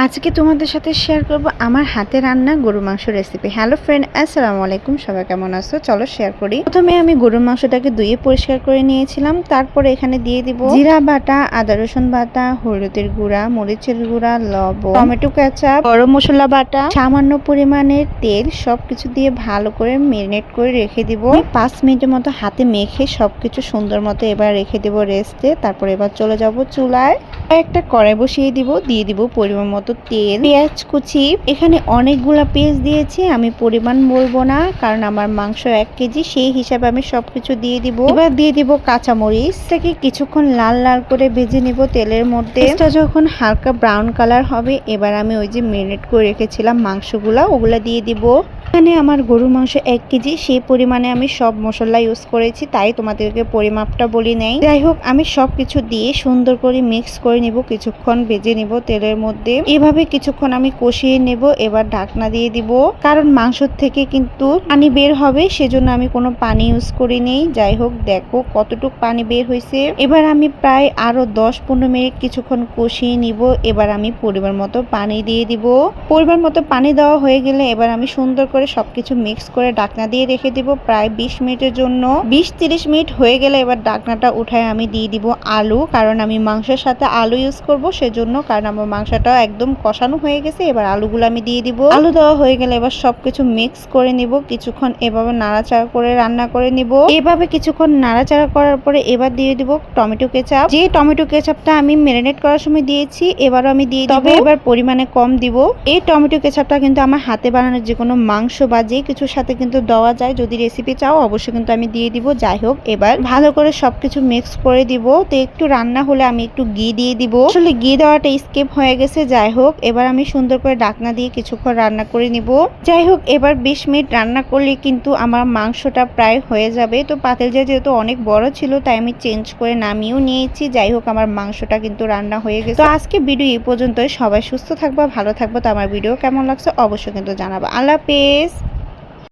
আজকে তোমাদের সাথে শেয়ার করব আমার হাতে রান্না গরুর মাংস রেসিপি। হ্যালো ফ্রেন্ড, আসসালামু আলাইকুম। সবাই কেমন আছো? চলো শেয়ার করি। প্রথমে আমি গরুর মাংসটাকে ধুয়ে পরিষ্কার করে নিয়েছিলাম। তারপরে এখানে দিয়ে দিব জিরা বাটা, আদা রসুন বাটা, হলুদের গুঁড়া, মরিচের গুঁড়া, লবণ, টমেটো কেচাপ, গরম মশলা বাটা, সামান্য পরিমাণের তেল, সবকিছু দিয়ে ভালো করে ম্যারিনেট করে রেখে দিব। 5 মিনিটের মতো হাতে মেখে সবকিছু সুন্দর মতো এবার রেখে দিব রেস্টে। তারপর এবার চলে যাব চুলায়। একটা কড়াই বসিয়ে দিব, দিয়ে দিব পরিমাণ মতো তেল, পেঁয়াজ কুচি। এখানে অনেকগুলা পেঁয়াজ দিয়েছি, আমি পরিমাণ বলবো না কারণ আমার মাংস 1 কেজি, সেই হিসাবে আমি সবকিছু দিয়ে দিব। এবার দিয়ে দিব কাঁচামরিচ। থেকে কিছুক্ষণ লাল লাল করে ভেজে নিব তেলের মধ্যে। এটা যখন হালকা ব্রাউন কালার হবে, এবার আমি ওই যে ম্যারিনেট করে রেখেছিলাম মাংসগুলা, ওগুলা দিয়ে দিব। এখানে আমার গরুর মাংস 1 কেজি, সেই পরিমাণে আমি সব মশলা ইউজ করেছি, তাই তোমাদেরকে পরিমাপটা বলি নাই। যাই হোক, আমি সবকিছু দিয়ে সুন্দর করে মিক্স করে নিব, কিছুক্ষণ ভেজে নিব তেলের মধ্যে। এভাবে কিছুক্ষণ আমি কষিয়ে নেব। এবার ঢাকনা দিয়ে দিব, কারণ মাংস থেকে কিন্তু পানি বের হবে, সেজন্য আমি কোনো পানি ইউজ করি নেই। যাই হোক, দেখো কতটুক পানি বের হয়েছে। এবার আমি প্রায় আরো 10-15 মিনিট কিছুক্ষণ কষিয়ে নিব। এবার আমি পরিমাণ মতো পানি দিয়ে দিব। পরিমাণ মতো পানি দেওয়া হয়ে গেলে এবার আমি সুন্দর করে সবকিছু মিক্স করে ঢাকনা দিয়ে রেখে দিব প্রায় 20 মিনিটের জন্য। 20-30 মিনিট হয়ে গেলে এবার ঢাকনাটা উঠায় আমি দিয়ে দিব আলু, কারণ আমি মাংসের সাথে আলু ইউজ করব, সেজন্য। কারণ আমার মাংসটা একদম কষানো হয়ে গেছে। এবার আলুগুলো আমি দিয়ে দিব। আলু দেওয়া হয়ে গেলে এবার সবকিছু মিক্স করে নিব, কিছুক্ষণ এভাবে নাড়াচাড়া করে রান্না করে নিব। এভাবে কিছুক্ষণ নাড়াচাড়া করার পরে এবার দিয়ে দিব টমেটো কেচাপ। যে টমেটো কেচাপটা আমি ম্যারিনেট করার সময় দিয়েছি, এবারও আমি দিয়ে দিব, তবে এবার পরিমাণে কম দিব। এই টমেটো কেচাপটা কিন্তু আমার হাতে বানানো যে কোনো মাংস বা যে কিছুর সাথে কিন্তু দেওয়া যায়। যদি রেসিপি চাও অবশ্যই কিন্তু আমি দিয়ে দিব। যাই হোক, এবার ভালো করে সবকিছু মিক্স করে দিব। তো একটু রান্না হলে আমি একটু ঘি দিয়ে দিব, আসলে ঘি দেওয়াটা স্কিপ হয়ে গেছে। যাই হোক, এবার আমি সুন্দর করে ঢাকনা দিয়ে কিছুক্ষণ রান্না করে নিব। যাই হোক, এবার 20 মিনিট রান্না করলে কিন্তু আমার মাংসটা প্রায় হয়ে যাবে। তো পাতিলটা যেহেতু অনেক বড় ছিল, তাই আমি চেঞ্জ করে নামিয়েও নিয়েছি। যাই হোক, আমার মাংসটা কিন্তু রান্না হয়ে গেছে। তো আজকে ভিডিও এই পর্যন্তই। সবাই সুস্থ থাকবা, ভালো থাকবো। তো আমার ভিডিও কেমন লাগছে অবশ্যই কিন্তু জানাবো। আল্লাহ হাফেজ।